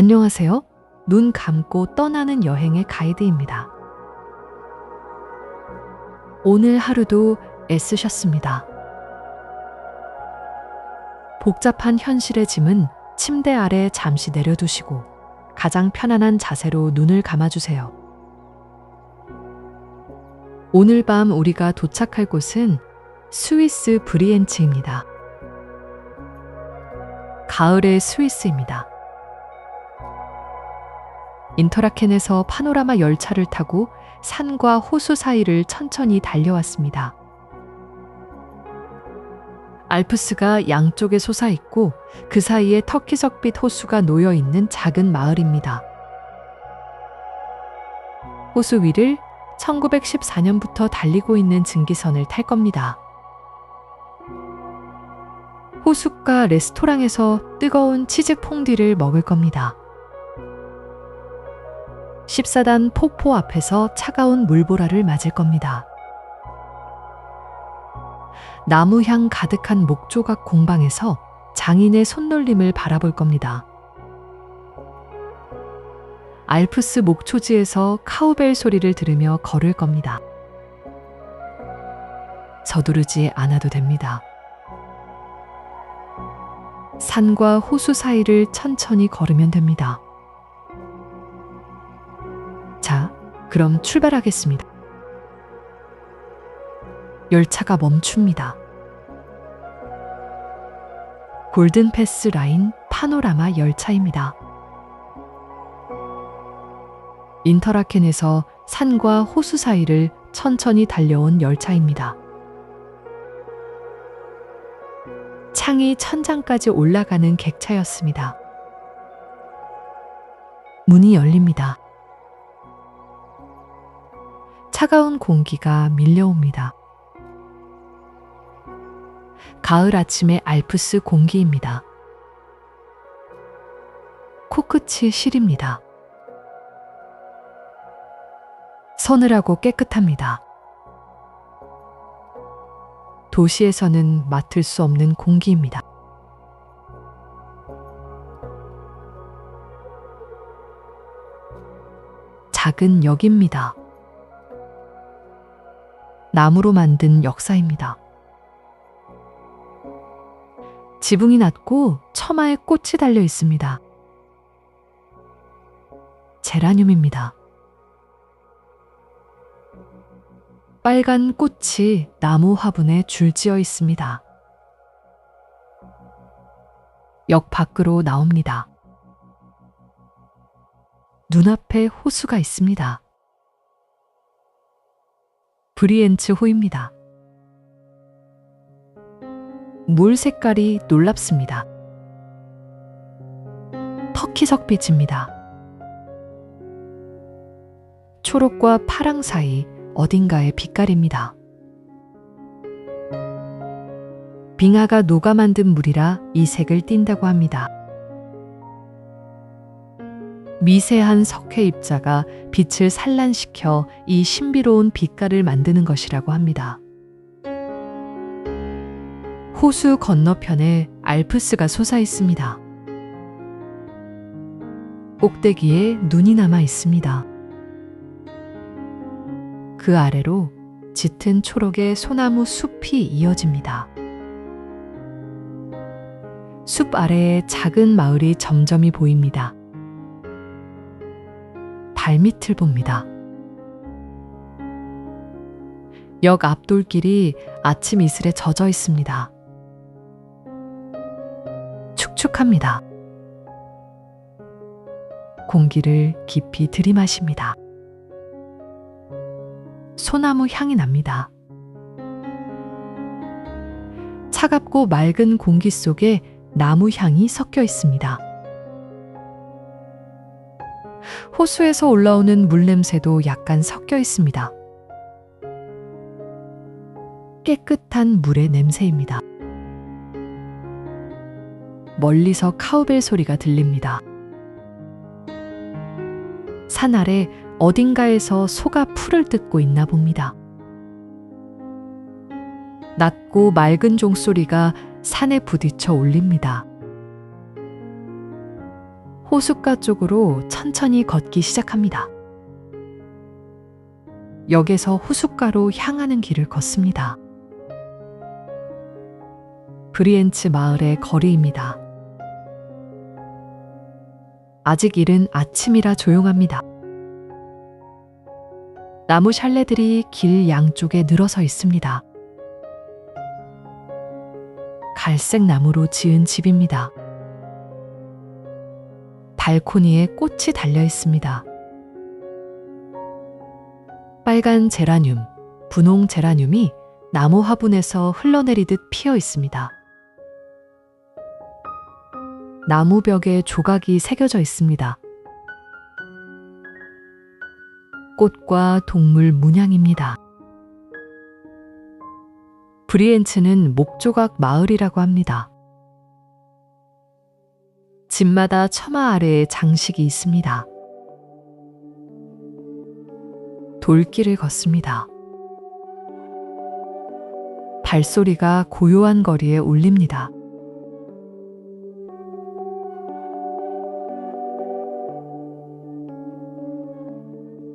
안녕하세요. 눈 감고 떠나는 여행의 가이드입니다. 오늘 하루도 애쓰셨습니다. 복잡한 현실의 짐은 침대 아래 잠시 내려두시고 가장 편안한 자세로 눈을 감아주세요. 오늘 밤 우리가 도착할 곳은 스위스 브리엔츠입니다. 가을의 스위스입니다. 인터라켄에서 파노라마 열차를 타고 산과 호수 사이를 천천히 달려왔습니다. 알프스가 양쪽에 솟아있고 그 사이에 터키석빛 호수가 놓여있는 작은 마을입니다. 호수 위를 1914년부터 달리고 있는 증기선을 탈 겁니다. 호숫가 레스토랑에서 뜨거운 치즈 퐁듀를 먹을 겁니다. 14단 폭포 앞에서 차가운 물보라를 맞을 겁니다. 나무향 가득한 목조각 공방에서 장인의 손놀림을 바라볼 겁니다. 알프스 목초지에서 카우벨 소리를 들으며 걸을 겁니다. 서두르지 않아도 됩니다. 산과 호수 사이를 천천히 걸으면 됩니다. 자, 그럼 출발하겠습니다. 열차가 멈춥니다. 골든패스 라인 파노라마 열차입니다. 인터라켄에서 산과 호수 사이를 천천히 달려온 열차입니다. 창이 천장까지 올라가는 객차였습니다. 문이 열립니다. 차가운 공기가 밀려옵니다. 가을 아침의 알프스 공기입니다. 코끝이 시립니다. 서늘하고 깨끗합니다. 도시에서는 맡을 수 없는 공기입니다. 작은 역입니다. 나무로 만든 역사입니다. 지붕이 낮고 처마에 꽃이 달려 있습니다. 제라늄입니다. 빨간 꽃이 나무 화분에 줄지어 있습니다. 역 밖으로 나옵니다. 눈앞에 호수가 있습니다. 브리엔츠 호입니다. 물 색깔이 놀랍습니다. 터키석 빛입니다. 초록과 파랑 사이 어딘가의 빛깔입니다. 빙하가 녹아 만든 물이라 이 색을 띈다고 합니다. 미세한 석회 입자가 빛을 산란시켜 이 신비로운 빛깔을 만드는 것이라고 합니다. 호수 건너편에 알프스가 솟아 있습니다. 꼭대기에 눈이 남아 있습니다. 그 아래로 짙은 초록의 소나무 숲이 이어집니다. 숲 아래에 작은 마을이 점점이 보입니다. 발밑을 봅니다. 역 앞돌길이 아침 이슬에 젖어 있습니다. 축축합니다. 공기를 깊이 들이마십니다. 소나무 향이 납니다. 차갑고 맑은 공기 속에 나무 향이 섞여 있습니다. 호수에서 올라오는 물 냄새도 약간 섞여 있습니다. 깨끗한 물의 냄새입니다. 멀리서 카우벨 소리가 들립니다. 산 아래 어딘가에서 소가 풀을 뜯고 있나 봅니다. 낮고 맑은 종소리가 산에 부딪혀 울립니다. 호숫가 쪽으로 천천히 걷기 시작합니다. 역에서 호숫가로 향하는 길을 걷습니다. 브리엔츠 마을의 거리입니다. 아직 이른 아침이라 조용합니다. 나무 샬레들이 길 양쪽에 늘어서 있습니다. 갈색 나무로 지은 집입니다. 발코니에 꽃이 달려 있습니다. 빨간 제라늄, 분홍 제라늄이 나무 화분에서 흘러내리듯 피어 있습니다. 나무 벽에 조각이 새겨져 있습니다. 꽃과 동물 문양입니다. 브리엔츠는 목조각 마을이라고 합니다. 집마다 처마 아래에 장식이 있습니다. 돌길을 걷습니다. 발소리가 고요한 거리에 울립니다.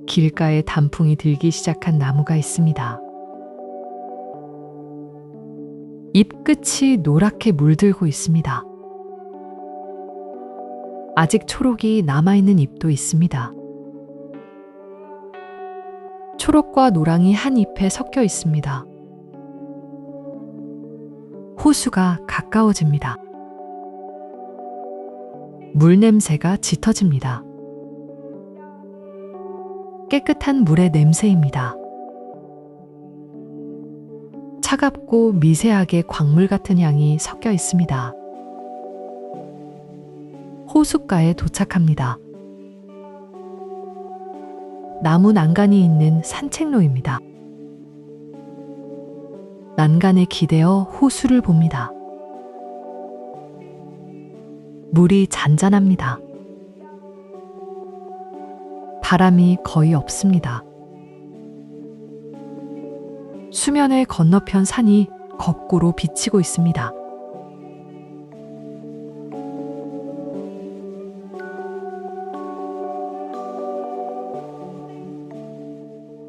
길가에 단풍이 들기 시작한 나무가 있습니다. 잎 끝이 노랗게 물들고 있습니다. 아직 초록이 남아있는 잎도 있습니다. 초록과 노랑이 한 잎에 섞여 있습니다. 호수가 가까워집니다. 물 냄새가 짙어집니다. 깨끗한 물의 냄새입니다. 차갑고 미세하게 광물 같은 향이 섞여 있습니다. 호숫가에 도착합니다. 나무 난간이 있는 산책로입니다. 난간에 기대어 호수를 봅니다. 물이 잔잔합니다. 바람이 거의 없습니다. 수면의 건너편 산이 거꾸로 비치고 있습니다.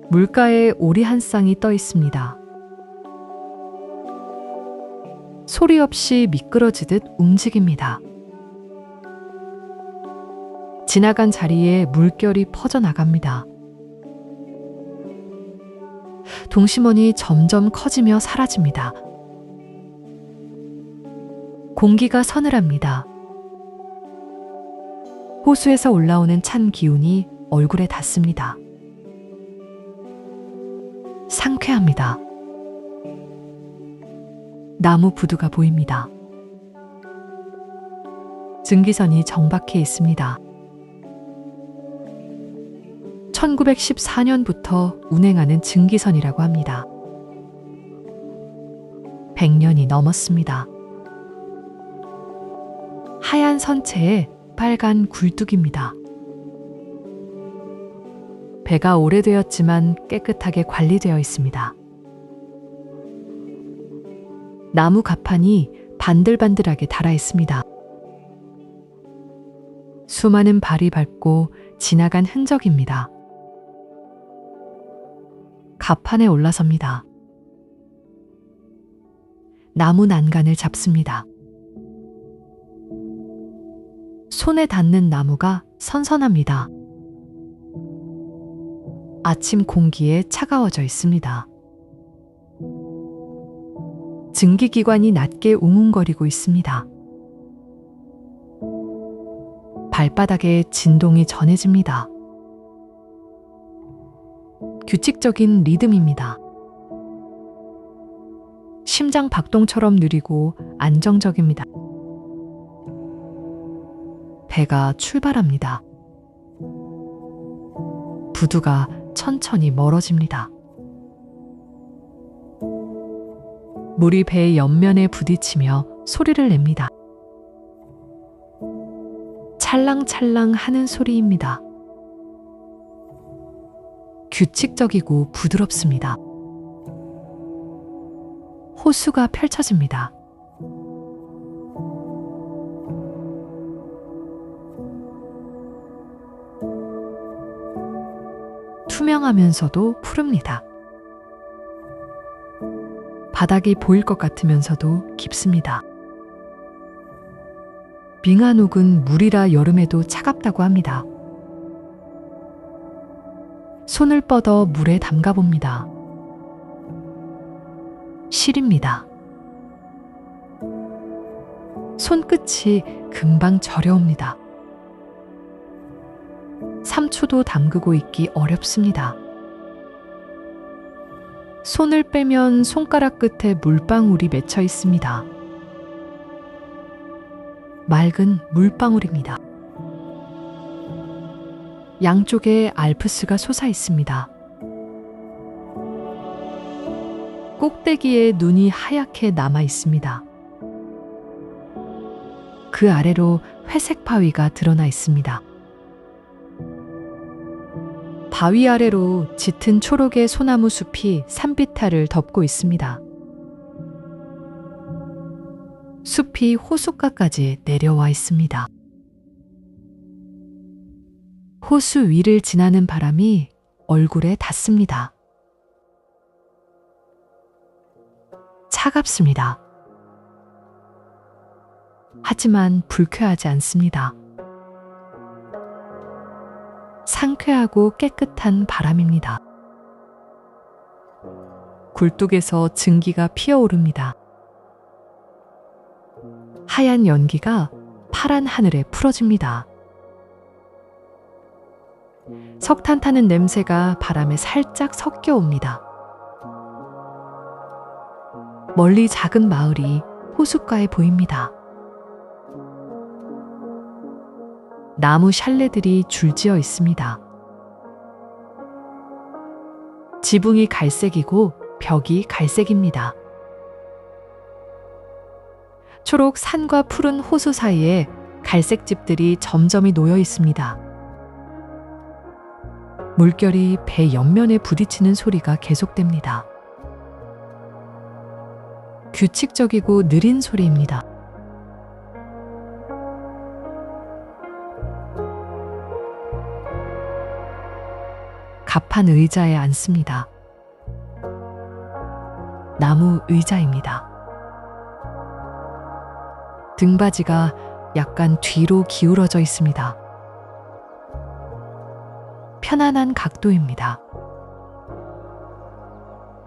물가에 오리 한 쌍이 떠 있습니다. 소리 없이 미끄러지듯 움직입니다. 지나간 자리에 물결이 퍼져나갑니다. 동심원이 점점 커지며 사라집니다. 공기가 서늘합니다. 호수에서 올라오는 찬 기운이 얼굴에 닿습니다. 상쾌합니다. 나무 부두가 보입니다. 증기선이 정박해 있습니다. 1914년부터 운행하는 증기선이라고 합니다. 100년이 넘었습니다. 하얀 선체에 빨간 굴뚝입니다. 배가 오래되었지만 깨끗하게 관리되어 있습니다. 나무 가판이 반들반들하게 달아 있습니다. 수많은 발이 밟고 지나간 흔적입니다. 가판에 올라섭니다. 나무 난간을 잡습니다. 손에 닿는 나무가 선선합니다. 아침 공기에 차가워져 있습니다. 증기기관이 낮게 웅웅거리고 있습니다. 발바닥에 진동이 전해집니다. 규칙적인 리듬입니다. 심장 박동처럼 느리고 안정적입니다. 배가 출발합니다. 부두가 천천히 멀어집니다. 물이 배의 옆면에 부딪히며 소리를 냅니다. 찰랑찰랑 하는 소리입니다. 규칙적이고 부드럽습니다. 호수가 펼쳐집니다. 투명하면서도 푸릅니다. 바닥이 보일 것 같으면서도 깊습니다. 빙하녹은 물이라 여름에도 차갑다고 합니다. 손을 뻗어 물에 담가 봅니다. 실입니다. 손끝이 금방 저려옵니다. 3초도 담그고 있기 어렵습니다. 손을 빼면 손가락 끝에 물방울이 맺혀 있습니다. 맑은 물방울입니다. 양쪽에 알프스가 솟아 있습니다. 꼭대기에 눈이 하얗게 남아 있습니다. 그 아래로 회색 바위가 드러나 있습니다. 바위 아래로 짙은 초록의 소나무 숲이 산비탈을 덮고 있습니다. 숲이 호숫가까지 내려와 있습니다. 호수 위를 지나는 바람이 얼굴에 닿습니다. 차갑습니다. 하지만 불쾌하지 않습니다. 상쾌하고 깨끗한 바람입니다. 굴뚝에서 증기가 피어오릅니다. 하얀 연기가 파란 하늘에 풀어집니다. 석탄 타는 냄새가 바람에 살짝 섞여 옵니다. 멀리 작은 마을이 호숫가에 보입니다. 나무 샬레들이 줄지어 있습니다. 지붕이 갈색이고 벽이 갈색입니다. 초록 산과 푸른 호수 사이에 갈색 집들이 점점이 놓여 있습니다. 물결이 배 옆면에 부딪히는 소리가 계속됩니다. 규칙적이고 느린 소리입니다. 갑판 의자에 앉습니다. 나무 의자입니다. 등받이가 약간 뒤로 기울어져 있습니다. 편안한 각도입니다.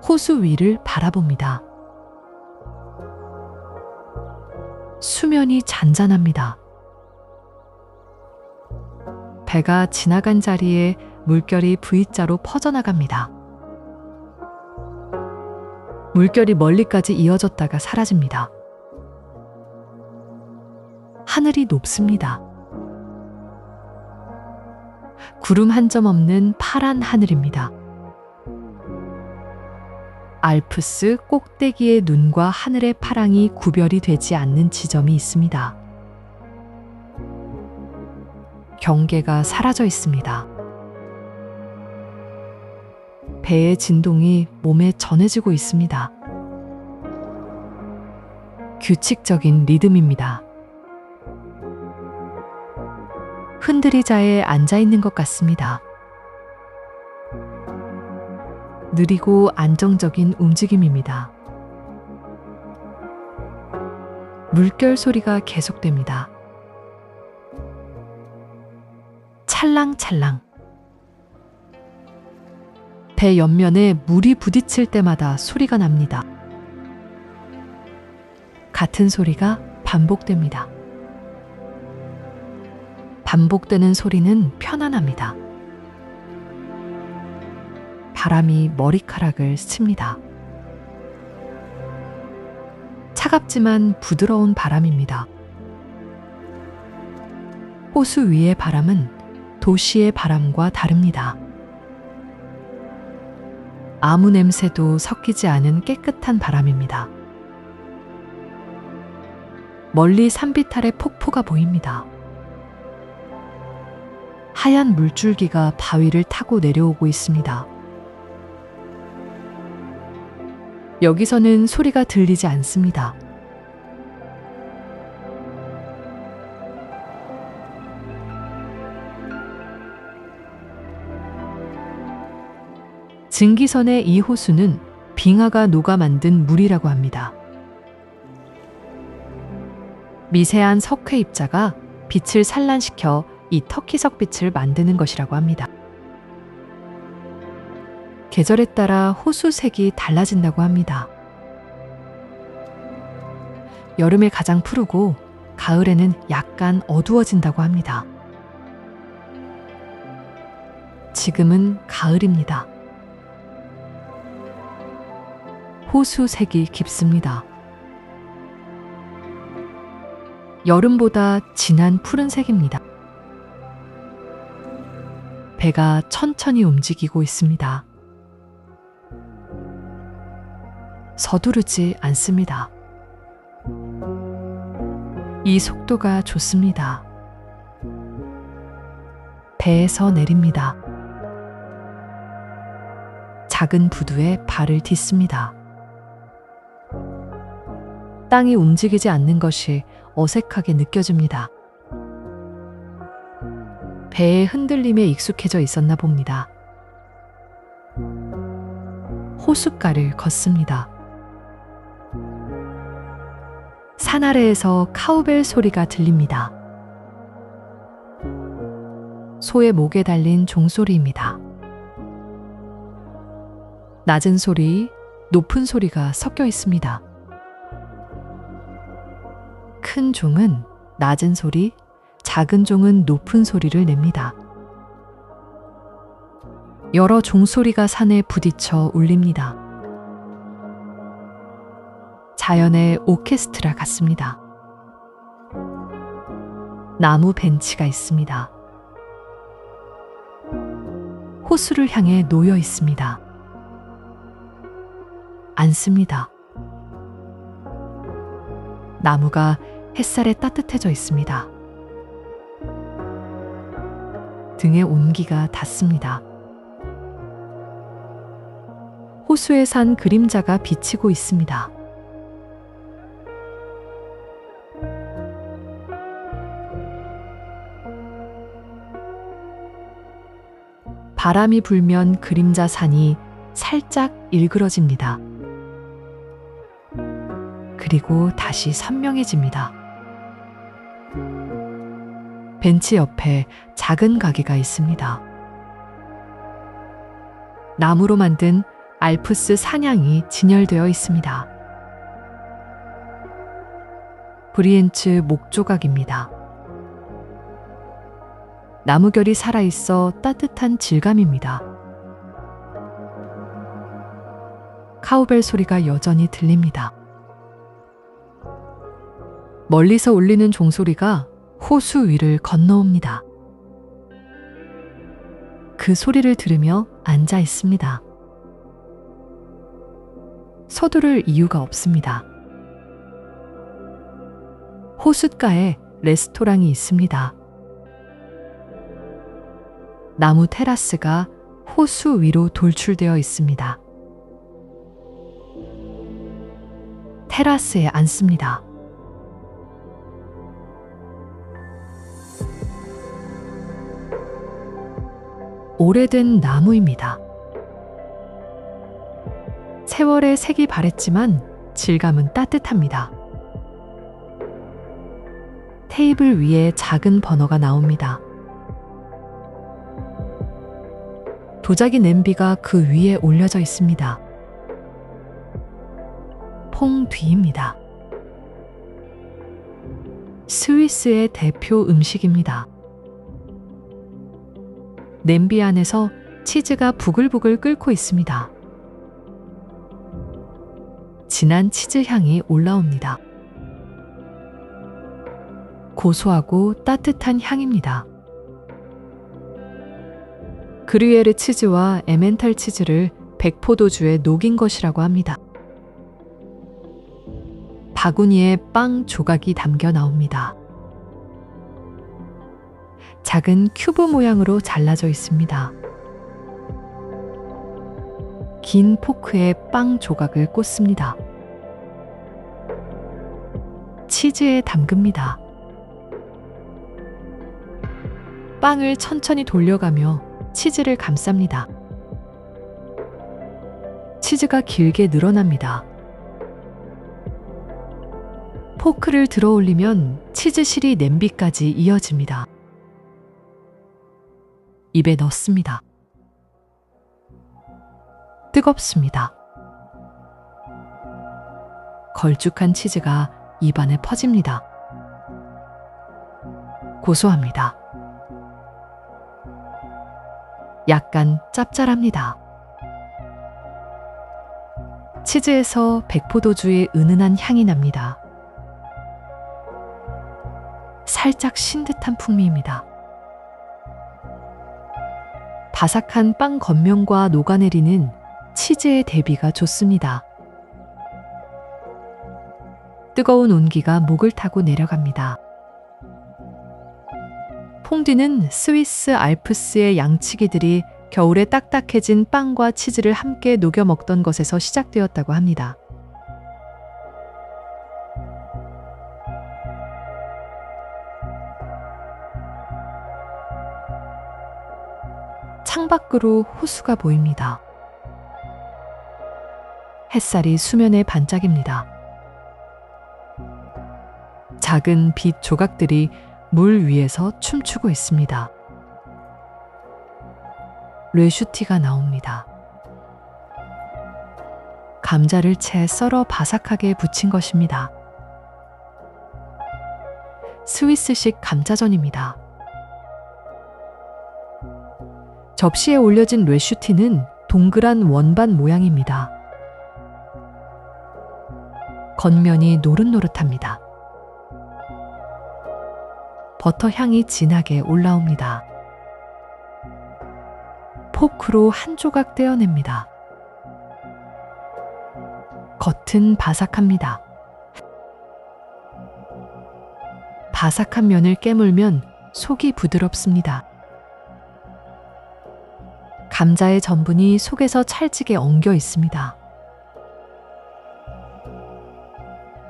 호수 위를 바라봅니다. 수면이 잔잔합니다. 배가 지나간 자리에 물결이 V자로 퍼져나갑니다. 물결이 멀리까지 이어졌다가 사라집니다. 하늘이 높습니다. 구름 한 점 없는 파란 하늘입니다. 알프스 꼭대기의 눈과 하늘의 파랑이 구별이 되지 않는 지점이 있습니다. 경계가 사라져 있습니다. 배의 진동이 몸에 전해지고 있습니다. 규칙적인 리듬입니다. 흔들의자에 앉아 있는 것 같습니다. 느리고 안정적인 움직임입니다. 물결 소리가 계속됩니다. 찰랑찰랑. 배 옆면에 물이 부딪힐 때마다 소리가 납니다. 같은 소리가 반복됩니다. 반복되는 소리는 편안합니다. 바람이 머리카락을 스칩니다. 차갑지만 부드러운 바람입니다. 호수 위의 바람은 도시의 바람과 다릅니다. 아무 냄새도 섞이지 않은 깨끗한 바람입니다. 멀리 산비탈의 폭포가 보입니다. 하얀 물줄기가 바위를 타고 내려오고 있습니다. 여기서는 소리가 들리지 않습니다. 증기선의 이 호수는 빙하가 녹아 만든 물이라고 합니다. 미세한 석회 입자가 빛을 산란시켜 이 터키석 빛을 만드는 것이라고 합니다. 계절에 따라 호수 색이 달라진다고 합니다. 여름에 가장 푸르고 가을에는 약간 어두워진다고 합니다. 지금은 가을입니다. 호수 색이 깊습니다. 여름보다 진한 푸른색입니다. 배가 천천히 움직이고 있습니다. 서두르지 않습니다. 이 속도가 좋습니다. 배에서 내립니다. 작은 부두에 발을 딛습니다. 땅이 움직이지 않는 것이 어색하게 느껴집니다. 배의 흔들림에 익숙해져 있었나 봅니다. 호숫가를 걷습니다. 산 아래에서 카우벨 소리가 들립니다. 소의 목에 달린 종소리입니다. 낮은 소리, 높은 소리가 섞여 있습니다. 큰 종은 낮은 소리, 작은 종은 높은 소리를 냅니다. 여러 종소리가 산에 부딪혀 울립니다. 자연의 오케스트라 같습니다. 나무 벤치가 있습니다. 호수를 향해 놓여 있습니다. 앉습니다. 나무가 햇살에 따뜻해져 있습니다. 등에 온기가 닿습니다. 호수에 산 그림자가 비치고 있습니다. 바람이 불면 그림자 산이 살짝 일그러집니다. 그리고 다시 선명해집니다. 벤치 옆에 작은 가게가 있습니다. 나무로 만든 알프스 산양이 진열되어 있습니다. 브리엔츠 목조각입니다. 나무결이 살아있어 따뜻한 질감입니다. 카우벨 소리가 여전히 들립니다. 멀리서 울리는 종소리가 호수 위를 건너옵니다. 그 소리를 들으며 앉아 있습니다. 서두를 이유가 없습니다. 호숫가에 레스토랑이 있습니다. 나무 테라스가 호수 위로 돌출되어 있습니다. 테라스에 앉습니다. 오래된 나무입니다. 세월의 색이 바랬지만 질감은 따뜻합니다. 테이블 위에 작은 버너가 나옵니다. 도자기 냄비가 그 위에 올려져 있습니다. 퐁듀입니다. 스위스의 대표 음식입니다. 냄비 안에서 치즈가 부글부글 끓고 있습니다. 진한 치즈 향이 올라옵니다. 고소하고 따뜻한 향입니다. 그리에르 치즈와 에멘탈 치즈를 백포도주에 녹인 것이라고 합니다. 바구니에 빵 조각이 담겨 나옵니다. 작은 큐브 모양으로 잘라져 있습니다. 긴 포크에 빵 조각을 꽂습니다. 치즈에 담급니다. 빵을 천천히 돌려가며 치즈를 감쌉니다. 치즈가 길게 늘어납니다. 포크를 들어 올리면 치즈실이 냄비까지 이어집니다. 입에 넣습니다. 뜨겁습니다. 걸쭉한 치즈가 입안에 퍼집니다. 고소합니다. 약간 짭짤합니다. 치즈에서 백포도주의 은은한 향이 납니다. 살짝 신 듯한 풍미입니다. 바삭한 빵 겉면과 녹아내리는 치즈의 대비가 좋습니다. 뜨거운 온기가 목을 타고 내려갑니다. 퐁듀는 스위스 알프스의 양치기들이 겨울에 딱딱해진 빵과 치즈를 함께 녹여 먹던 것에서 시작되었다고 합니다. 창밖으로 호수가 보입니다. 햇살이 수면에 반짝입니다. 작은 빛 조각들이 물 위에서 춤추고 있습니다. 뢰슈티가 나옵니다. 감자를 채 썰어 바삭하게 부친 것입니다. 스위스식 감자전입니다. 접시에 올려진 뢰슈티는 동그란 원반 모양입니다. 겉면이 노릇노릇합니다. 버터 향이 진하게 올라옵니다. 포크로 한 조각 떼어냅니다. 겉은 바삭합니다. 바삭한 면을 깨물면 속이 부드럽습니다. 감자의 전분이 속에서 찰지게 엉겨 있습니다.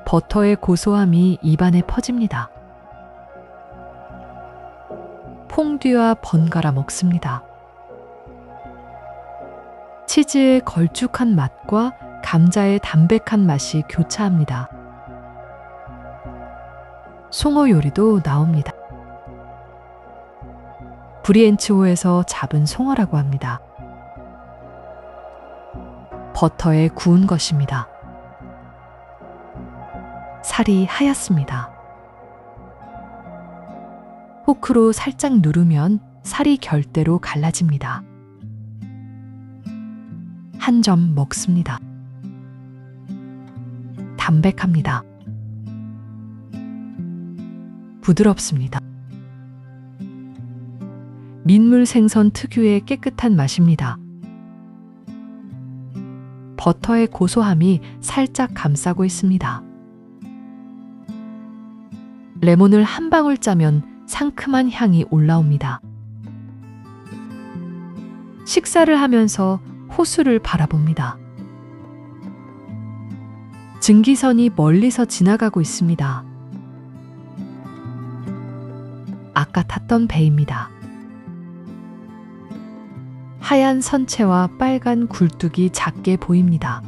버터의 고소함이 입안에 퍼집니다. 퐁듀와 번갈아 먹습니다. 치즈의 걸쭉한 맛과 감자의 담백한 맛이 교차합니다. 송어 요리도 나옵니다. 브리엔츠호에서 잡은 송어라고 합니다. 버터에 구운 것입니다. 살이 하얗습니다. 포크로 살짝 누르면 살이 결대로 갈라집니다. 한 점 먹습니다. 담백합니다. 부드럽습니다. 민물 생선 특유의 깨끗한 맛입니다. 버터의 고소함이 살짝 감싸고 있습니다. 레몬을 한 방울 짜면 상큼한 향이 올라옵니다. 식사를 하면서 호수를 바라봅니다. 증기선이 멀리서 지나가고 있습니다. 아까 탔던 배입니다. 하얀 선체와 빨간 굴뚝이 작게 보입니다.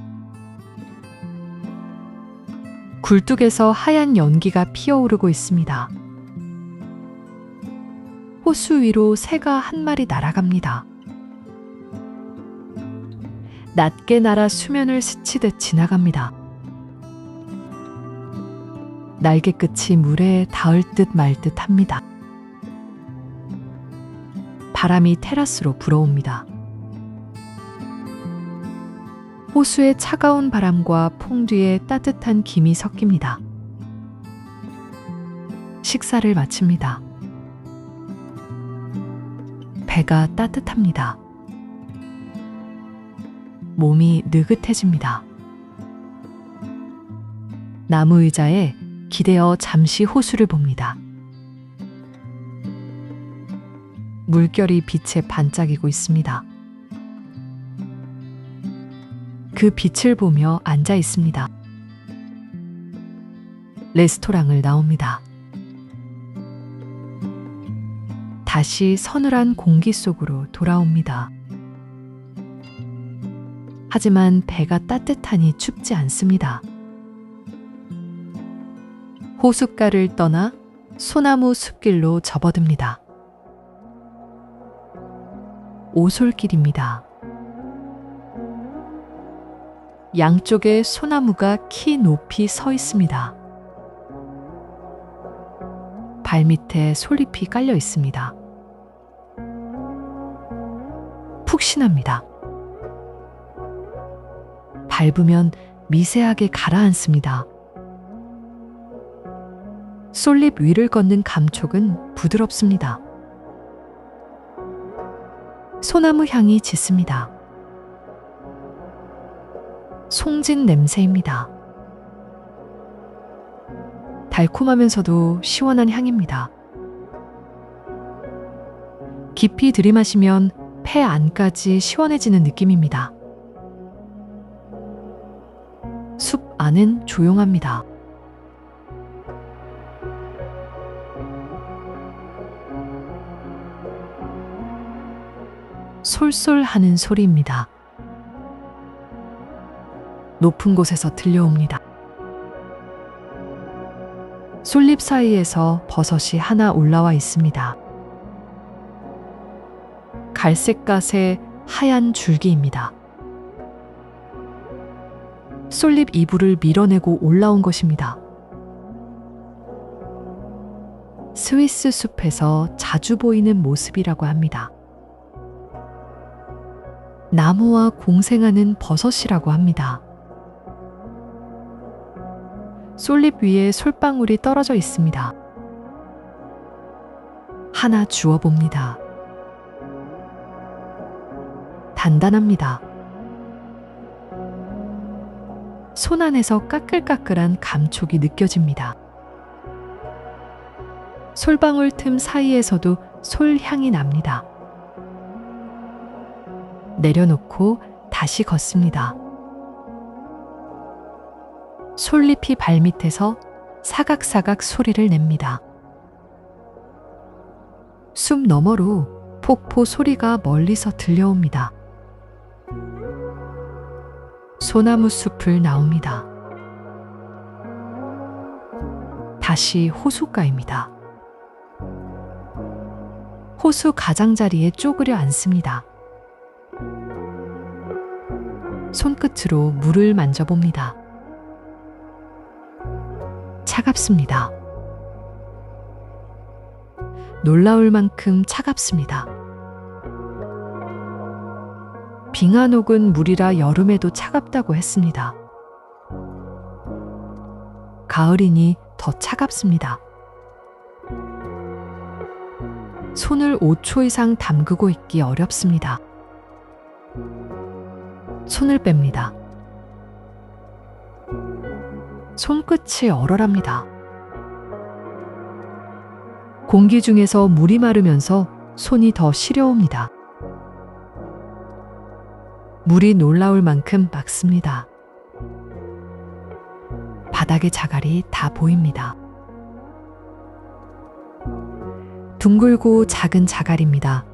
굴뚝에서 하얀 연기가 피어오르고 있습니다. 호수 위로 새가 한 마리 날아갑니다. 낮게 날아 수면을 스치듯 지나갑니다. 날개 끝이 물에 닿을 듯 말 듯 합니다. 바람이 테라스로 불어옵니다. 호수의 차가운 바람과 퐁듀의 따뜻한 김이 섞입니다. 식사를 마칩니다. 배가 따뜻합니다. 몸이 느긋해집니다. 나무 의자에 기대어 잠시 호수를 봅니다. 물결이 빛에 반짝이고 있습니다. 그 빛을 보며 앉아 있습니다. 레스토랑을 나옵니다. 다시 서늘한 공기 속으로 돌아옵니다. 하지만 배가 따뜻하니 춥지 않습니다. 호숫가를 떠나 소나무 숲길로 접어듭니다. 오솔길입니다. 양쪽에 소나무가 키 높이 서 있습니다. 발밑에 솔잎이 깔려 있습니다. 푹신합니다. 밟으면 미세하게 가라앉습니다. 솔잎 위를 걷는 감촉은 부드럽습니다. 소나무 향이 짙습니다. 송진 냄새입니다. 달콤하면서도 시원한 향입니다. 깊이 들이마시면 폐 안까지 시원해지는 느낌입니다. 숲 안은 조용합니다. 솔솔하는 소리입니다. 높은 곳에서 들려옵니다. 솔잎 사이에서 버섯이 하나 올라와 있습니다. 갈색갓의 하얀 줄기입니다. 솔잎 이불을 밀어내고 올라온 것입니다. 스위스 숲에서 자주 보이는 모습이라고 합니다. 나무와 공생하는 버섯이라고 합니다. 솔잎 위에 솔방울이 떨어져 있습니다. 하나 주워봅니다. 단단합니다. 손 안에서 까끌까끌한 감촉이 느껴집니다. 솔방울 틈 사이에서도 솔향이 납니다. 내려놓고 다시 걷습니다. 솔잎이 발밑에서 사각사각 소리를 냅니다. 숲 너머로 폭포 소리가 멀리서 들려옵니다. 소나무 숲을 나옵니다. 다시 호숫가입니다. 호수 가장자리에 쪼그려 앉습니다. 손끝으로 물을 만져봅니다. 차갑습니다. 놀라울 만큼 차갑습니다. 빙하 녹은 물이라 여름에도 차갑다고 했습니다. 가을이니 더 차갑습니다. 손을 5초 이상 담그고 있기 어렵습니다. 손을 뺍니다. 손끝이 얼얼합니다. 공기 중에서 물이 마르면서 손이 더 시려옵니다. 물이 놀라울 만큼 맑습니다. 바닥의 자갈이 다 보입니다. 둥글고 작은 자갈입니다.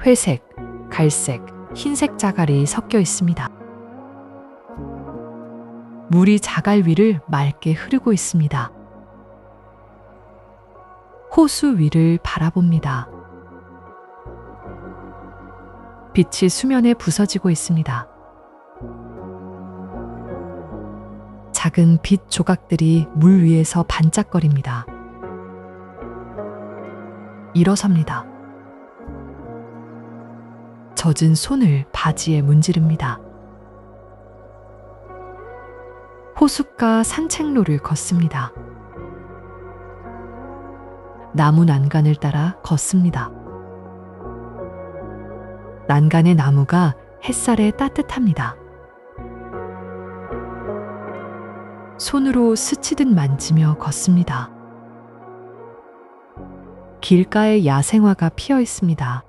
회색, 갈색, 흰색 자갈이 섞여 있습니다. 물이 자갈 위를 맑게 흐르고 있습니다. 호수 위를 바라봅니다. 빛이 수면에 부서지고 있습니다. 작은 빛 조각들이 물 위에서 반짝거립니다. 일어섭니다. 젖은 손을 바지에 문지릅니다. 호숫가 산책로를 걷습니다. 나무 난간을 따라 걷습니다. 난간의 나무가 햇살에 따뜻합니다. 손으로 스치듯 만지며 걷습니다. 길가에 야생화가 피어 있습니다.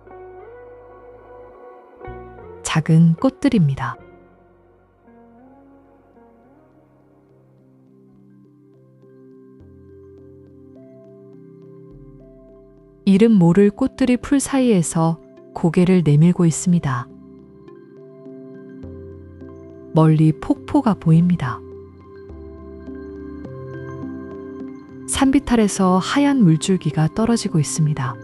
작은 꽃들입니다. 이름 모를 꽃들이 풀 사이에서 고개를 내밀고 있습니다. 멀리 폭포가 보입니다. 산비탈에서 하얀 물줄기가 떨어지고 있습니다.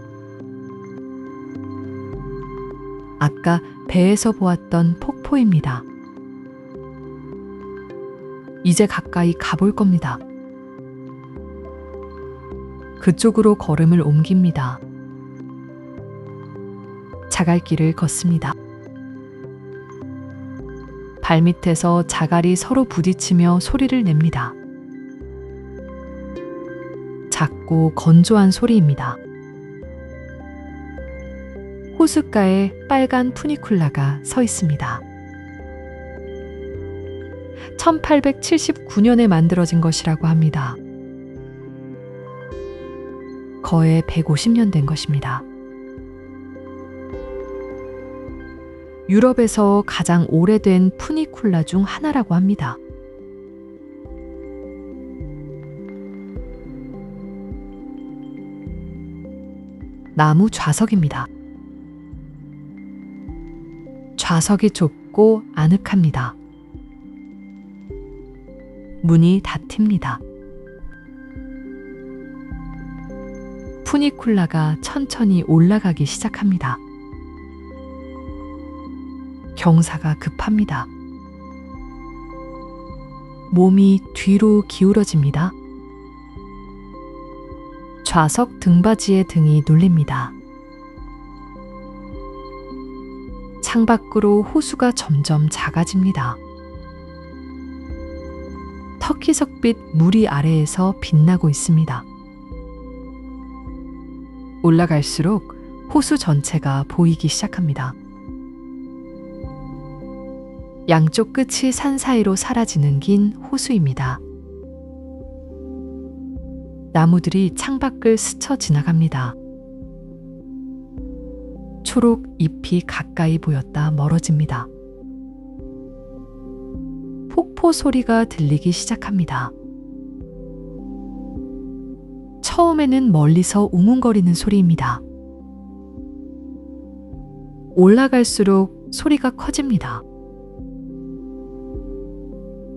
아까 배에서 보았던 폭포입니다. 이제 가까이 가볼 겁니다. 그쪽으로 걸음을 옮깁니다. 자갈길을 걷습니다. 발밑에서 자갈이 서로 부딪히며 소리를 냅니다. 작고 건조한 소리입니다. 호숫가에 빨간 푸니쿨라가 서 있습니다. 1879년에 만들어진 것이라고 합니다. 거의 150년 된 것입니다. 유럽에서 가장 오래된 푸니쿨라 중 하나라고 합니다. 나무 좌석입니다. 좌석이 좁고 아늑합니다. 문이 닫힙니다. 푸니쿨라가 천천히 올라가기 시작합니다. 경사가 급합니다. 몸이 뒤로 기울어집니다. 좌석 등받이에 등이 눌립니다. 창밖으로 호수가 점점 작아집니다. 터키석빛 무리 아래에서 빛나고 있습니다. 올라갈수록 호수 전체가 보이기 시작합니다. 양쪽 끝이 산 사이로 사라지는 긴 호수입니다. 나무들이 창밖을 스쳐 지나갑니다. 초록 잎이 가까이 보였다 멀어집니다. 폭포 소리가 들리기 시작합니다. 처음에는 멀리서 웅웅거리는 소리입니다. 올라갈수록 소리가 커집니다.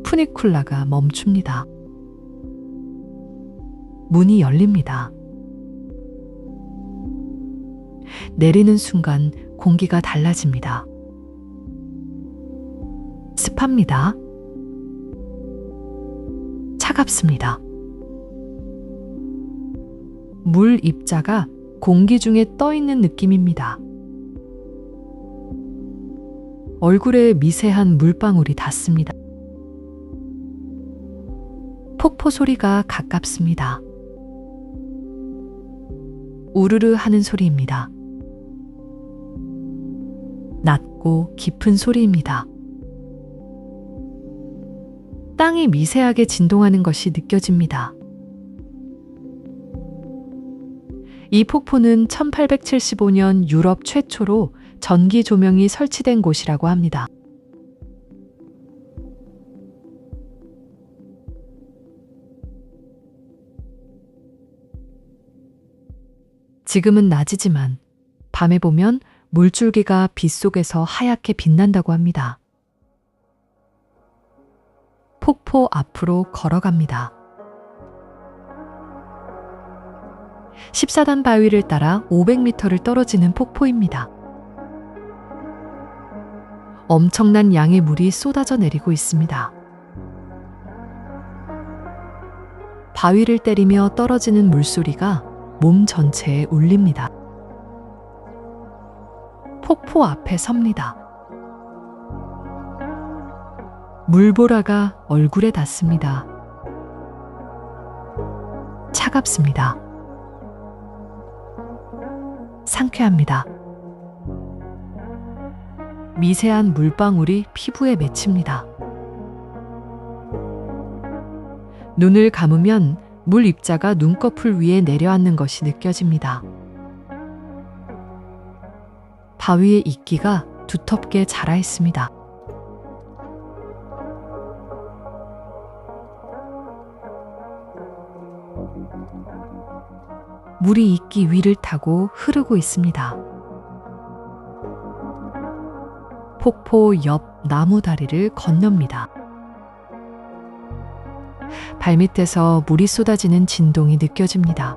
푸니쿨라가 멈춥니다. 문이 열립니다. 내리는 순간 공기가 달라집니다. 습합니다. 차갑습니다. 물 입자가 공기 중에 떠 있는 느낌입니다. 얼굴에 미세한 물방울이 닿습니다. 폭포 소리가 가깝습니다. 우르르 하는 소리입니다. 낮고 깊은 소리입니다. 땅이 미세하게 진동하는 것이 느껴집니다. 이 폭포는 1875년 유럽 최초로 전기 조명이 설치된 곳이라고 합니다. 지금은 낮이지만 밤에 보면 물줄기가 빛 속에서 하얗게 빛난다고 합니다. 폭포 앞으로 걸어갑니다. 14단 바위를 따라 500m를 떨어지는 폭포입니다. 엄청난 양의 물이 쏟아져 내리고 있습니다. 바위를 때리며 떨어지는 물소리가 몸 전체에 울립니다. 폭포 앞에 섭니다. 물보라가 얼굴에 닿습니다. 차갑습니다. 상쾌합니다. 미세한 물방울이 피부에 맺힙니다. 눈을 감으면 물 입자가 눈꺼풀 위에 내려앉는 것이 느껴집니다. 바위의 이끼가 두텁게 자라 있습니다. 물이 이끼 위를 타고 흐르고 있습니다. 폭포 옆 나무 다리를 건넙니다. 발밑에서 물이 쏟아지는 진동이 느껴집니다.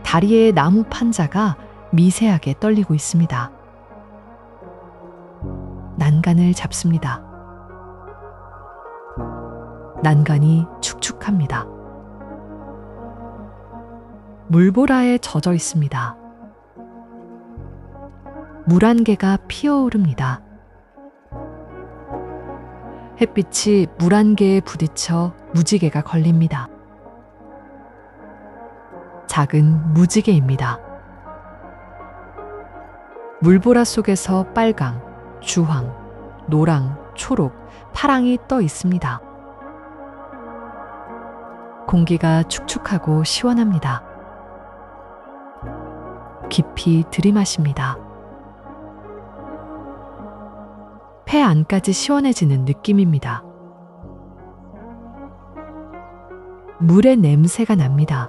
다리에 나무 판자가 미세하게 떨리고 있습니다. 난간을 잡습니다. 난간이 축축합니다. 물보라에 젖어 있습니다. 물 한 개가 피어오릅니다. 햇빛이 물 한 개에 부딪혀 무지개가 걸립니다. 작은 무지개입니다. 물보라 속에서 빨강, 주황, 노랑, 초록, 파랑이 떠 있습니다. 공기가 축축하고 시원합니다. 깊이 들이마십니다. 폐 안까지 시원해지는 느낌입니다. 물의 냄새가 납니다.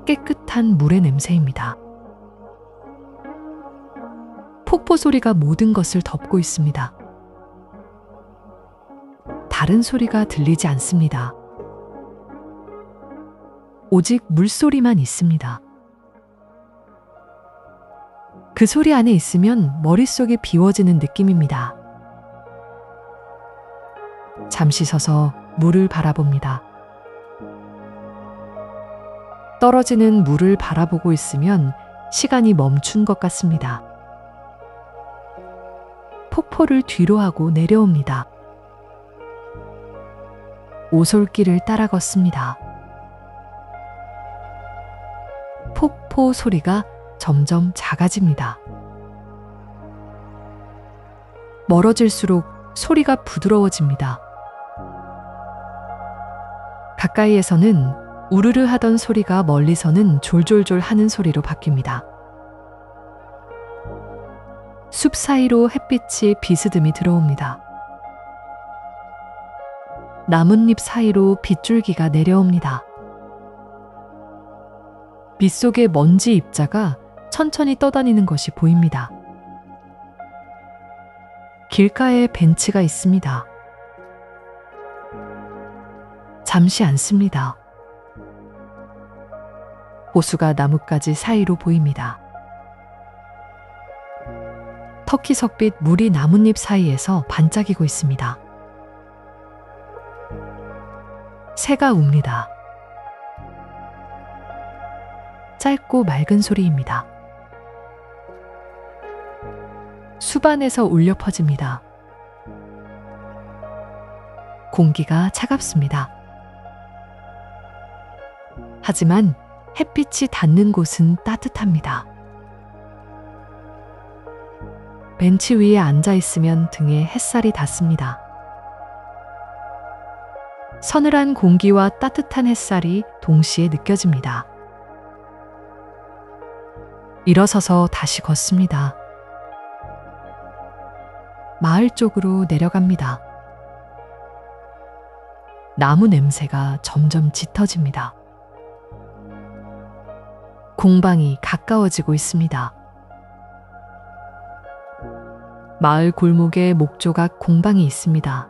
깨끗한 물의 냄새입니다. 폭포 소리가 모든 것을 덮고 있습니다. 다른 소리가 들리지 않습니다. 오직 물소리만 있습니다. 그 소리 안에 있으면 머릿속이 비워지는 느낌입니다. 잠시 서서 물을 바라봅니다. 떨어지는 물을 바라보고 있으면 시간이 멈춘 것 같습니다. 폭포를 뒤로 하고 내려옵니다. 오솔길을 따라 걷습니다. 폭포 소리가 점점 작아집니다. 멀어질수록 소리가 부드러워집니다. 가까이에서는 우르르 하던 소리가 멀리서는 졸졸졸 하는 소리로 바뀝니다. 숲 사이로 햇빛이 비스듬히 들어옵니다. 나뭇잎 사이로 빗줄기가 내려옵니다. 빗속의 먼지 입자가 천천히 떠다니는 것이 보입니다. 길가에 벤치가 있습니다. 잠시 앉습니다. 호수가 나뭇가지 사이로 보입니다. 터키석빛 물이 나뭇잎 사이에서 반짝이고 있습니다. 새가 웁니다. 짧고 맑은 소리입니다. 수반에서 울려 퍼집니다. 공기가 차갑습니다. 하지만 햇빛이 닿는 곳은 따뜻합니다. 벤치 위에 앉아 있으면 등에 햇살이 닿습니다. 서늘한 공기와 따뜻한 햇살이 동시에 느껴집니다. 일어서서 다시 걷습니다. 마을 쪽으로 내려갑니다. 나무 냄새가 점점 짙어집니다. 공방이 가까워지고 있습니다. 마을 골목에 목조각 공방이 있습니다.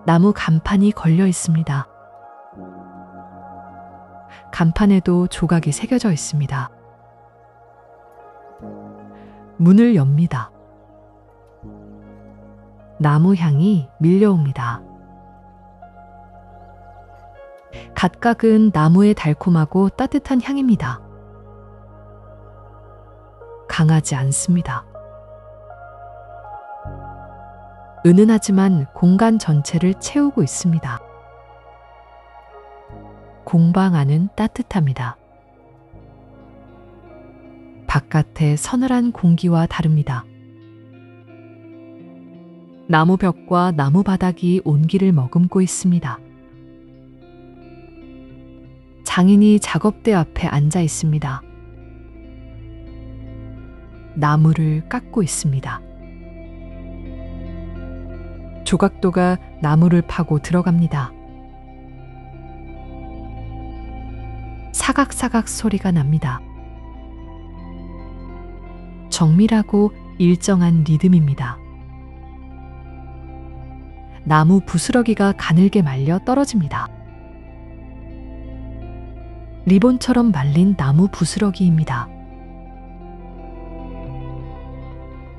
나무 간판이 걸려 있습니다. 간판에도 조각이 새겨져 있습니다. 문을 엽니다. 나무 향이 밀려옵니다. 갓각은 나무의 달콤하고 따뜻한 향입니다. 강하지 않습니다. 은은하지만 공간 전체를 채우고 있습니다. 공방 안은 따뜻합니다. 바깥의 서늘한 공기와 다릅니다. 나무 벽과 나무 바닥이 온기를 머금고 있습니다. 장인이 작업대 앞에 앉아 있습니다. 나무를 깎고 있습니다. 조각도가 나무를 파고 들어갑니다. 사각사각 소리가 납니다. 정밀하고 일정한 리듬입니다. 나무 부스러기가 가늘게 말려 떨어집니다. 리본처럼 말린 나무 부스러기입니다.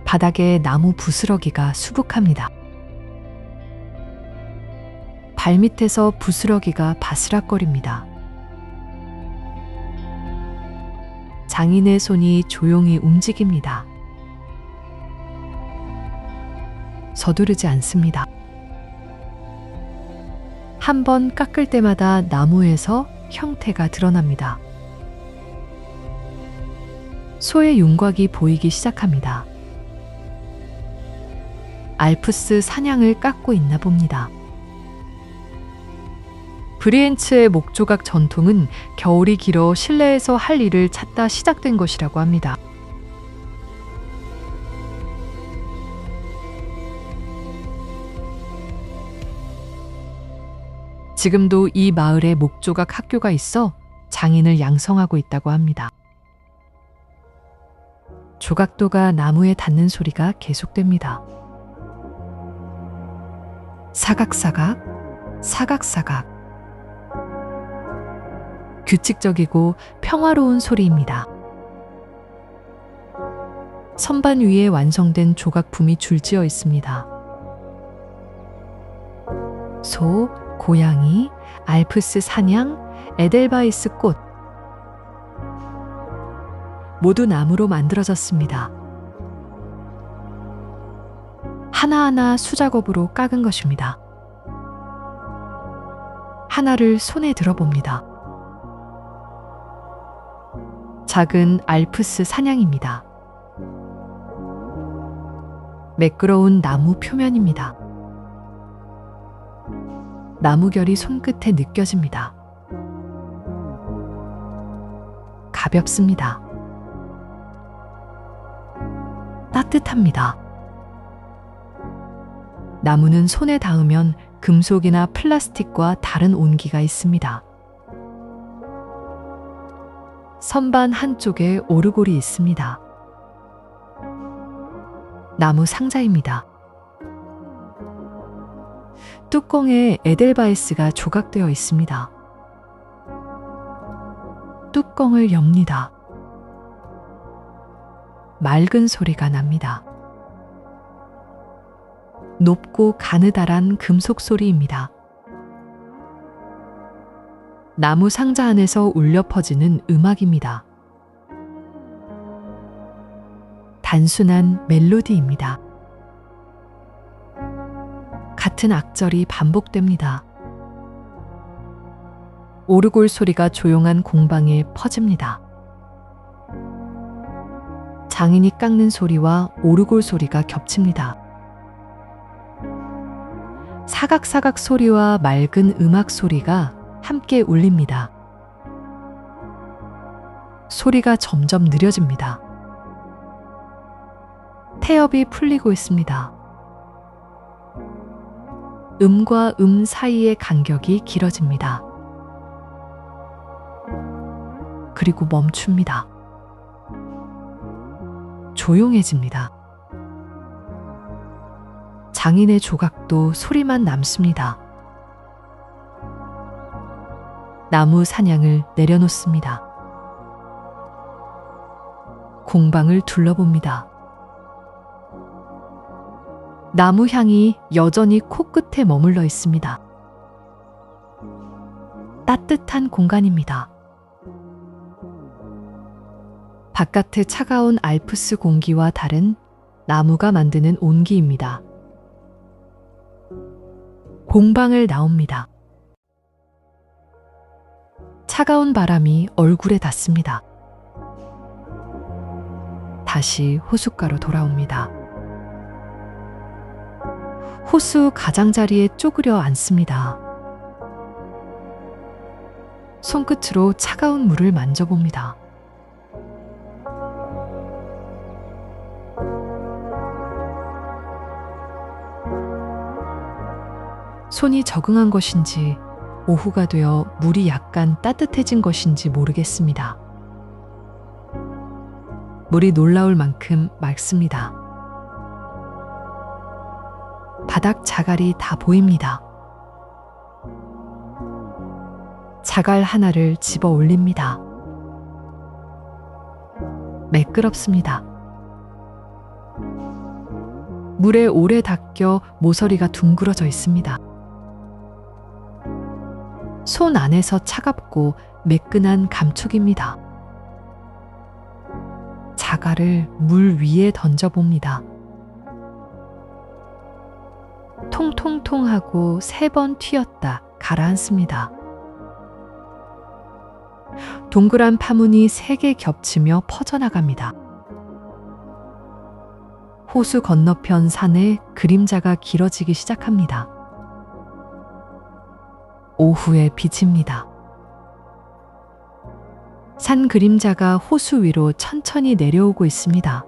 바닥에 나무 부스러기가 수북합니다. 발밑에서 부스러기가 바스락거립니다. 장인의 손이 조용히 움직입니다. 서두르지 않습니다. 한 번 깎을 때마다 나무에서 형태가 드러납니다. 소의 윤곽이 보이기 시작합니다. 알프스 사냥을 깎고 있나 봅니다. 브리엔츠의 목조각 전통은 겨울이 길어 실내에서 할 일을 찾다 시작된 것이라고 합니다. 지금도 이 마을에 목조각 학교가 있어 장인을 양성하고 있다고 합니다. 조각도가 나무에 닿는 소리가 계속됩니다. 사각사각, 사각사각. 규칙적이고 평화로운 소리입니다. 선반 위에 완성된 조각품이 줄지어 있습니다. 소, 고양이, 알프스 사냥, 에델바이스 꽃. 모두 나무로 만들어졌습니다. 하나하나 수작업으로 깎은 것입니다. 하나를 손에 들어봅니다. 작은 알프스 사냥입니다. 매끄러운 나무 표면입니다. 나무결이 손끝에 느껴집니다. 가볍습니다. 따뜻합니다. 나무는 손에 닿으면 금속이나 플라스틱과 다른 온기가 있습니다. 선반 한쪽에 오르골이 있습니다. 나무 상자입니다. 뚜껑에 에델바이스가 조각되어 있습니다. 뚜껑을 엽니다. 맑은 소리가 납니다. 높고 가느다란 금속 소리입니다. 나무 상자 안에서 울려 퍼지는 음악입니다. 단순한 멜로디입니다. 같은 악절이 반복됩니다. 오르골 소리가 조용한 공방에 퍼집니다. 장인이 깎는 소리와 오르골 소리가 겹칩니다. 사각사각 소리와 맑은 음악 소리가 함께 울립니다. 소리가 점점 느려집니다. 태엽이 풀리고 있습니다. 음과 음 사이의 간격이 길어집니다. 그리고 멈춥니다. 조용해집니다. 장인의 조각도 소리만 남습니다. 나무 사냥을 내려놓습니다. 공방을 둘러봅니다. 나무 향이 여전히 코끝에 머물러 있습니다. 따뜻한 공간입니다. 바깥의 차가운 알프스 공기와 다른 나무가 만드는 온기입니다. 공방을 나옵니다. 차가운 바람이 얼굴에 닿습니다. 다시 호숫가로 돌아옵니다. 호수 가장자리에 쪼그려 앉습니다. 손끝으로 차가운 물을 만져봅니다. 손이 적응한 것인지 오후가 되어 물이 약간 따뜻해진 것인지 모르겠습니다. 물이 놀라울 만큼 맑습니다. 바닥 자갈이 다 보입니다. 자갈 하나를 집어 올립니다. 매끄럽습니다. 물에 오래 닦여 모서리가 둥그러져 있습니다. 손 안에서 차갑고 매끈한 감촉입니다. 자갈을 물 위에 던져봅니다. 통통통하고 3번 튀었다 가라앉습니다. 동그란 파문이 3개 겹치며 퍼져나갑니다. 호수 건너편 산에 그림자가 길어지기 시작합니다. 오후의 빛입니다. 산 그림자가 호수 위로 천천히 내려오고 있습니다.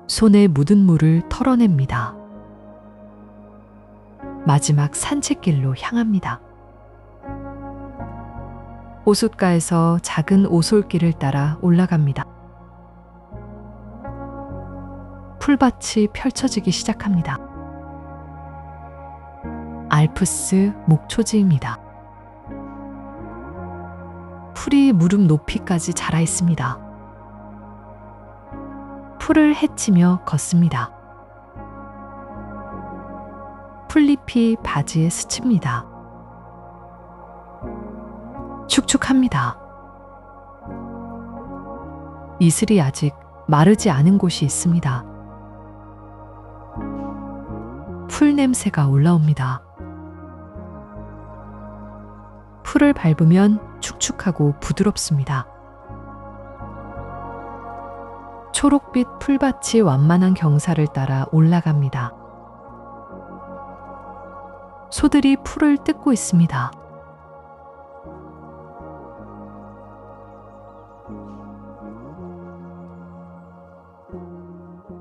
손에 묻은 물을 털어냅니다. 마지막 산책길로 향합니다. 호숫가에서 작은 오솔길을 따라 올라갑니다. 풀밭이 펼쳐지기 시작합니다. 알프스 목초지입니다. 풀이 무릎 높이까지 자라 있습니다. 풀을 헤치며 걷습니다. 풀잎이 바지에 스칩니다. 축축합니다. 이슬이 아직 마르지 않은 곳이 있습니다. 풀 냄새가 올라옵니다. 풀을 밟으면 축축하고 부드럽습니다. 초록빛 풀밭이 완만한 경사를 따라 올라갑니다. 소들이 풀을 뜯고 있습니다.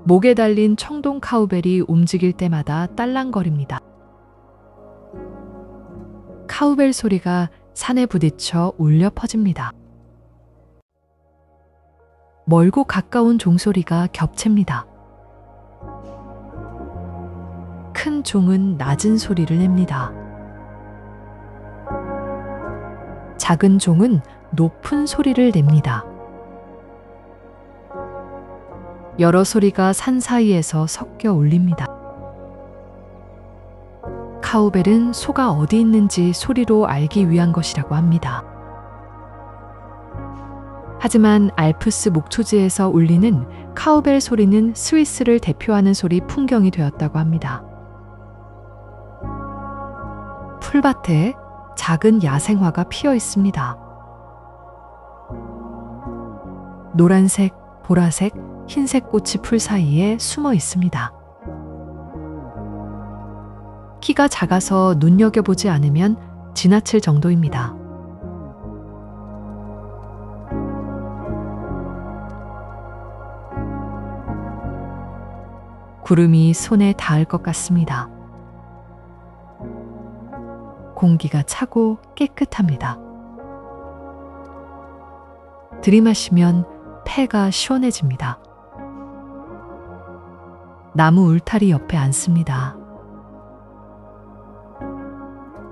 목에 달린 청동 카우벨이 움직일 때마다 딸랑거립니다. 카우벨 소리가 산에 부딪혀 울려 퍼집니다. 멀고 가까운 종소리가 겹칩니다. 큰 종은 낮은 소리를 냅니다. 작은 종은 높은 소리를 냅니다. 여러 소리가 산 사이에서 섞여 울립니다. 카우벨은 소가 어디 있는지 소리로 알기 위한 것이라고 합니다. 하지만 알프스 목초지에서 울리는 카우벨 소리는 스위스를 대표하는 소리 풍경이 되었다고 합니다. 풀밭에 작은 야생화가 피어 있습니다. 노란색, 보라색, 흰색 꽃이 풀 사이에 숨어 있습니다. 키가 작아서 눈여겨보지 않으면 지나칠 정도입니다. 구름이 손에 닿을 것 같습니다. 공기가 차고 깨끗합니다. 들이마시면 폐가 시원해집니다. 나무 울타리 옆에 앉습니다.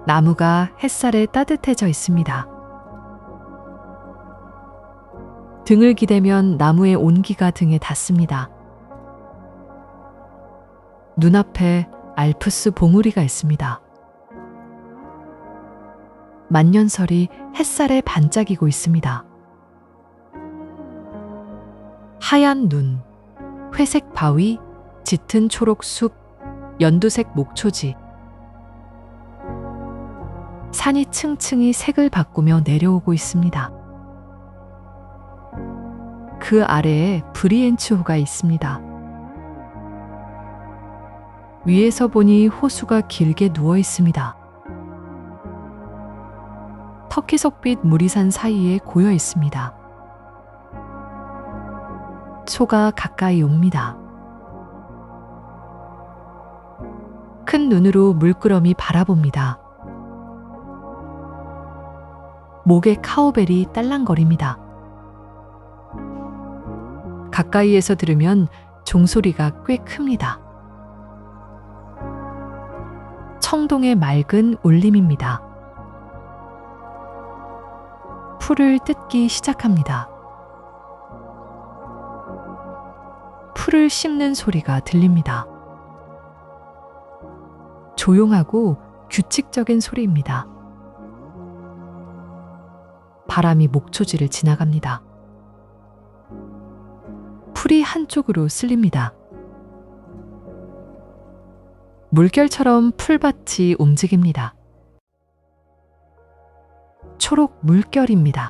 나무가 햇살에 따뜻해져 있습니다. 등을 기대면 나무의 온기가 등에 닿습니다. 눈앞에 알프스 봉우리가 있습니다. 만년설이 햇살에 반짝이고 있습니다. 하얀 눈, 회색 바위, 짙은 초록 숲, 연두색 목초지. 산이 층층이 색을 바꾸며 내려오고 있습니다. 그 아래에 브리엔츠호가 있습니다. 위에서 보니 호수가 길게 누워 있습니다. 터키석빛 물이 산 사이에 고여 있습니다. 소가 가까이 옵니다. 큰 눈으로 물끄러미 바라봅니다. 목에 카우벨이 딸랑거립니다. 가까이에서 들으면 종소리가 꽤 큽니다. 청동의 맑은 울림입니다. 풀을 뜯기 시작합니다. 풀을 씹는 소리가 들립니다. 조용하고 규칙적인 소리입니다. 바람이 목초지를 지나갑니다. 풀이 한쪽으로 쓸립니다. 물결처럼 풀밭이 움직입니다. 초록 물결입니다.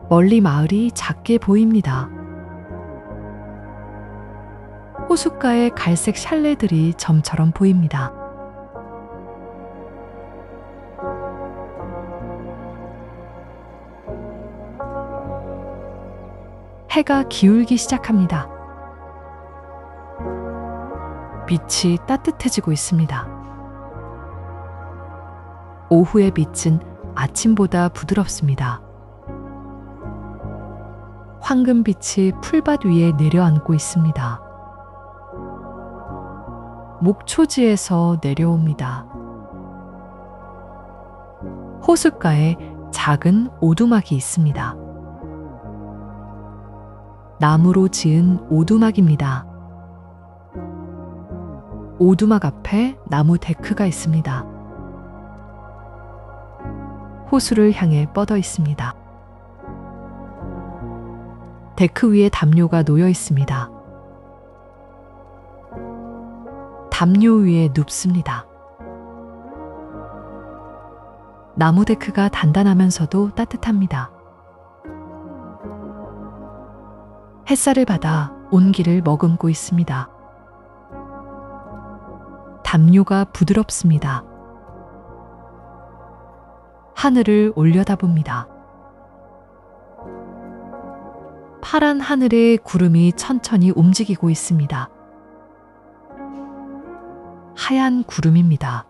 멀리 마을이 작게 보입니다. 호숫가에 갈색 샬레들이 점처럼 보입니다. 해가 기울기 시작합니다. 빛이 따뜻해지고 있습니다. 오후의 빛은 아침보다 부드럽습니다. 황금빛이 풀밭 위에 내려앉고 있습니다. 목초지에서 내려옵니다. 호숫가에 작은 오두막이 있습니다. 나무로 지은 오두막입니다. 오두막 앞에 나무 데크가 있습니다. 호수를 향해 뻗어 있습니다. 데크 위에 담요가 놓여 있습니다. 담요 위에 눕습니다. 나무 데크가 단단하면서도 따뜻합니다. 햇살을 받아 온기를 머금고 있습니다. 담요가 부드럽습니다. 하늘을 올려다봅니다. 파란 하늘에 구름이 천천히 움직이고 있습니다. 하얀 구름입니다.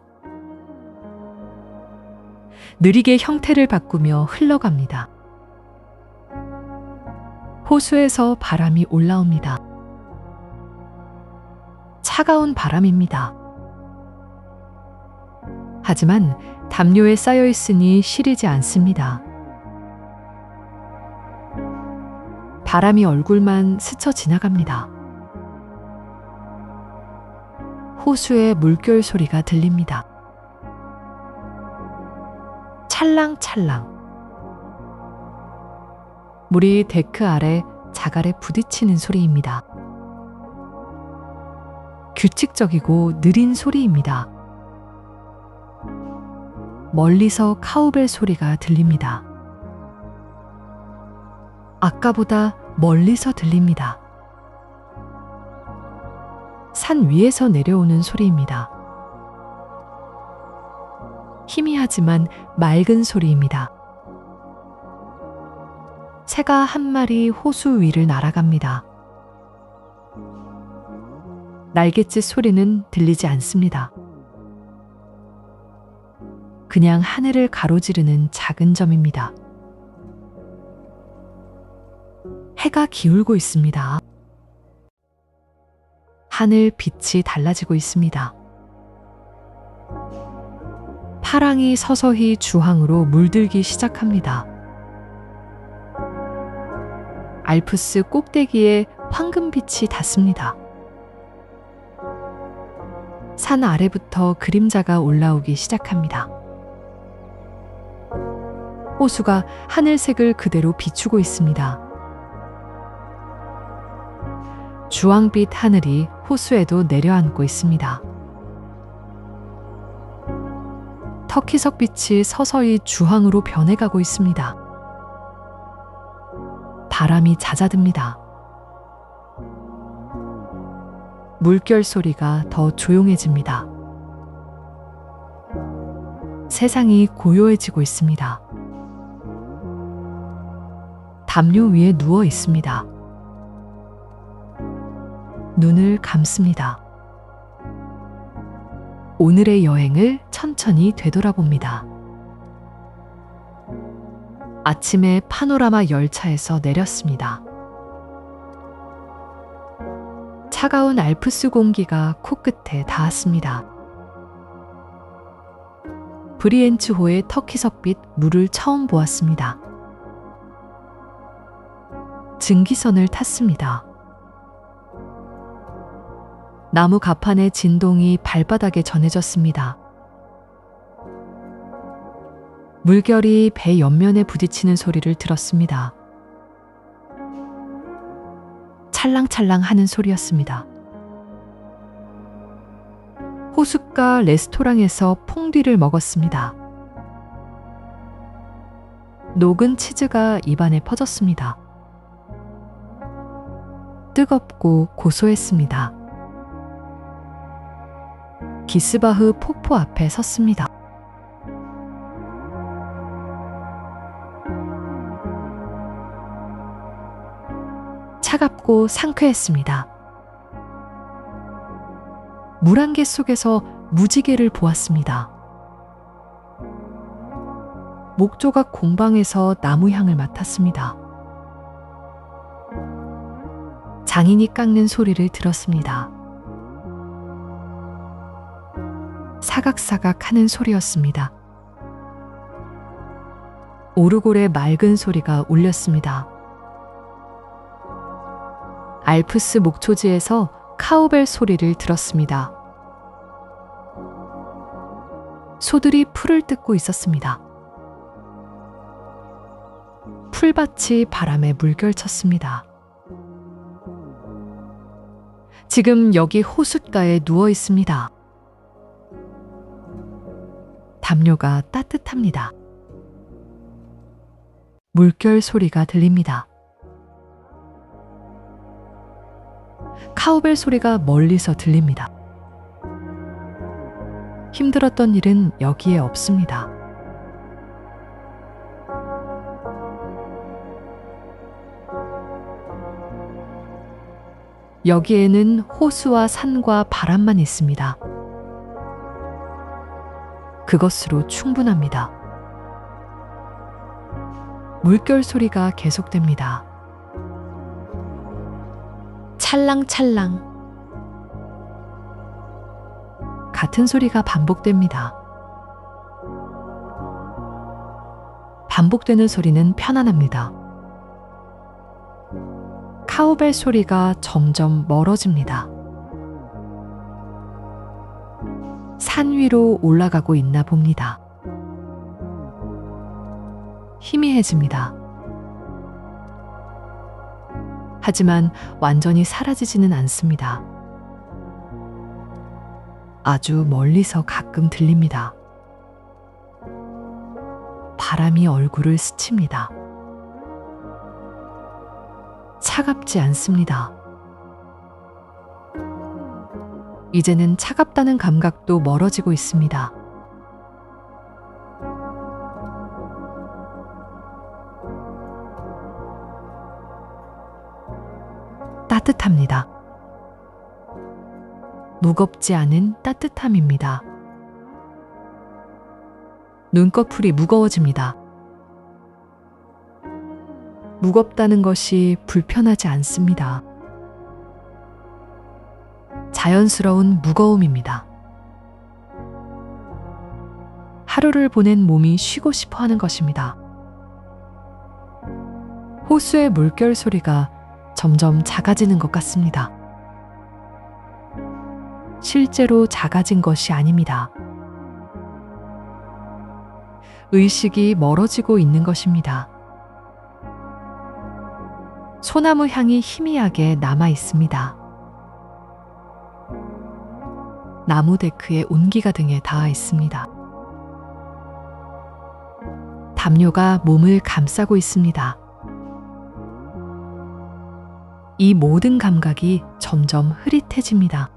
느리게 형태를 바꾸며 흘러갑니다. 호수에서 바람이 올라옵니다. 차가운 바람입니다. 하지만 담요에 쌓여 있으니 시리지 않습니다. 바람이 얼굴만 스쳐 지나갑니다. 호수의 물결 소리가 들립니다. 찰랑찰랑. 물이 데크 아래 자갈에 부딪히는 소리입니다. 규칙적이고 느린 소리입니다. 멀리서 카우벨 소리가 들립니다. 아까보다 멀리서 들립니다. 산 위에서 내려오는 소리입니다. 희미하지만 맑은 소리입니다. 새가 한 마리 호수 위를 날아갑니다. 날갯짓 소리는 들리지 않습니다. 그냥 하늘을 가로지르는 작은 점입니다. 해가 기울고 있습니다. 하늘 빛이 달라지고 있습니다. 파랑이 서서히 주황으로 물들기 시작합니다. 알프스 꼭대기에 황금빛이 닿습니다. 산 아래부터 그림자가 올라오기 시작합니다. 호수가 하늘색을 그대로 비추고 있습니다. 주황빛 하늘이 호수에도 내려앉고 있습니다. 터키석 빛이 서서히 주황으로 변해가고 있습니다. 바람이 잦아듭니다. 물결 소리가 더 조용해집니다. 세상이 고요해지고 있습니다. 담요 위에 누워 있습니다. 눈을 감습니다. 오늘의 여행을 천천히 되돌아봅니다. 아침에 파노라마 열차에서 내렸습니다. 차가운 알프스 공기가 코끝에 닿았습니다. 브리엔츠호의 터키석빛 물을 처음 보았습니다. 증기선을 탔습니다. 나무 가판의 진동이 발바닥에 전해졌습니다. 물결이 배 옆면에 부딪히는 소리를 들었습니다. 찰랑찰랑 하는 소리였습니다. 호숫가 레스토랑에서 퐁듀를 먹었습니다. 녹은 치즈가 입안에 퍼졌습니다. 뜨겁고 고소했습니다. 기스바흐 폭포 앞에 섰습니다. 차갑고 상쾌했습니다. 물안개 속에서 무지개를 보았습니다. 목조각 공방에서 나무 향을 맡았습니다. 장인이 깎는 소리를 들었습니다. 사각사각 하는 소리였습니다. 오르골의 맑은 소리가 울렸습니다. 알프스 목초지에서 카우벨 소리를 들었습니다. 소들이 풀을 뜯고 있었습니다. 풀밭이 바람에 물결쳤습니다. 지금 여기 호숫가에 누워 있습니다. 담요가 따뜻합니다. 물결 소리가 들립니다. 카우벨 소리가 멀리서 들립니다. 힘들었던 일은 여기에 없습니다. 여기에는 호수와 산과 바람만 있습니다. 그것으로 충분합니다. 물결 소리가 계속됩니다. 찰랑찰랑. 같은 소리가 반복됩니다. 반복되는 소리는 편안합니다. 카우벨 소리가 점점 멀어집니다. 산 위로 올라가고 있나 봅니다. 희미해집니다. 하지만 완전히 사라지지는 않습니다. 아주 멀리서 가끔 들립니다. 바람이 얼굴을 스칩니다. 차갑지 않습니다. 이제는 차갑다는 감각도 멀어지고 있습니다. 따뜻합니다. 무겁지 않은 따뜻함입니다. 눈꺼풀이 무거워집니다. 무겁다는 것이 불편하지 않습니다. 자연스러운 무거움입니다. 하루를 보낸 몸이 쉬고 싶어 하는 것입니다. 호수의 물결 소리가 점점 작아지는 것 같습니다. 실제로 작아진 것이 아닙니다. 의식이 멀어지고 있는 것입니다. 소나무 향이 희미하게 남아 있습니다. 나무 데크에 온기가 등에 닿아 있습니다. 담요가 몸을 감싸고 있습니다. 이 모든 감각이 점점 흐릿해집니다.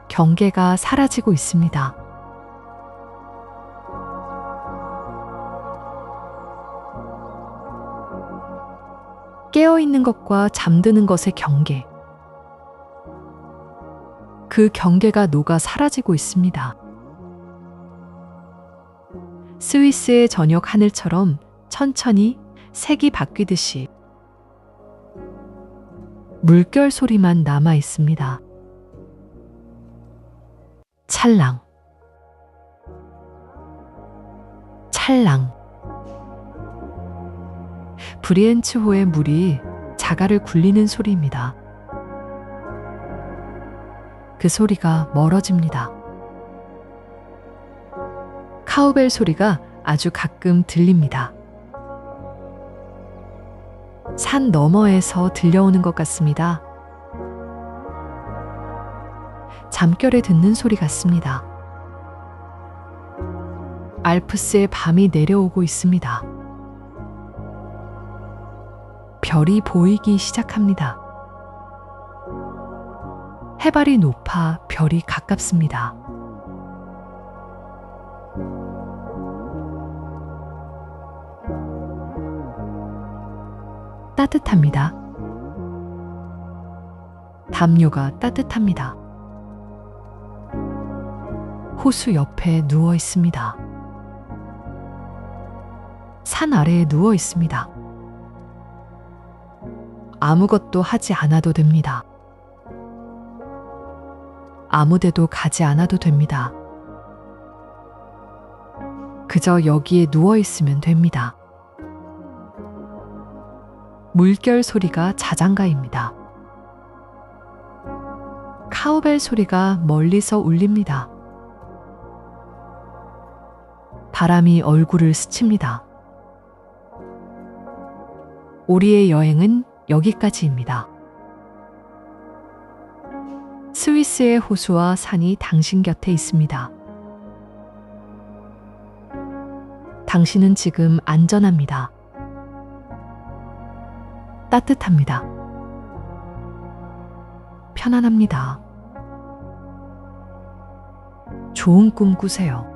경계가 사라지고 있습니다. 깨어있는 것과 잠드는 것의 경계. 그 경계가 녹아 사라지고 있습니다. 스위스의 저녁 하늘처럼 천천히 색이 바뀌듯이 물결 소리만 남아 있습니다. 찰랑, 찰랑. 브리엔츠호의 물이 자갈을 굴리는 소리입니다. 그 소리가 멀어집니다. 카우벨 소리가 아주 가끔 들립니다. 산 너머에서 들려오는 것 같습니다. 잠결에 듣는 소리 같습니다. 알프스의 밤이 내려오고 있습니다. 별이 보이기 시작합니다. 해발이 높아 별이 가깝습니다. 따뜻합니다. 담요가 따뜻합니다. 호수 옆에 누워 있습니다. 산 아래에 누워 있습니다. 아무것도 하지 않아도 됩니다. 아무데도 가지 않아도 됩니다. 그저 여기에 누워 있으면 됩니다. 물결 소리가 자장가입니다. 카우벨 소리가 멀리서 울립니다. 바람이 얼굴을 스칩니다. 우리의 여행은 여기까지입니다. 스위스의 호수와 산이 당신 곁에 있습니다. 당신은 지금 안전합니다. 따뜻합니다. 편안합니다. 좋은 꿈 꾸세요.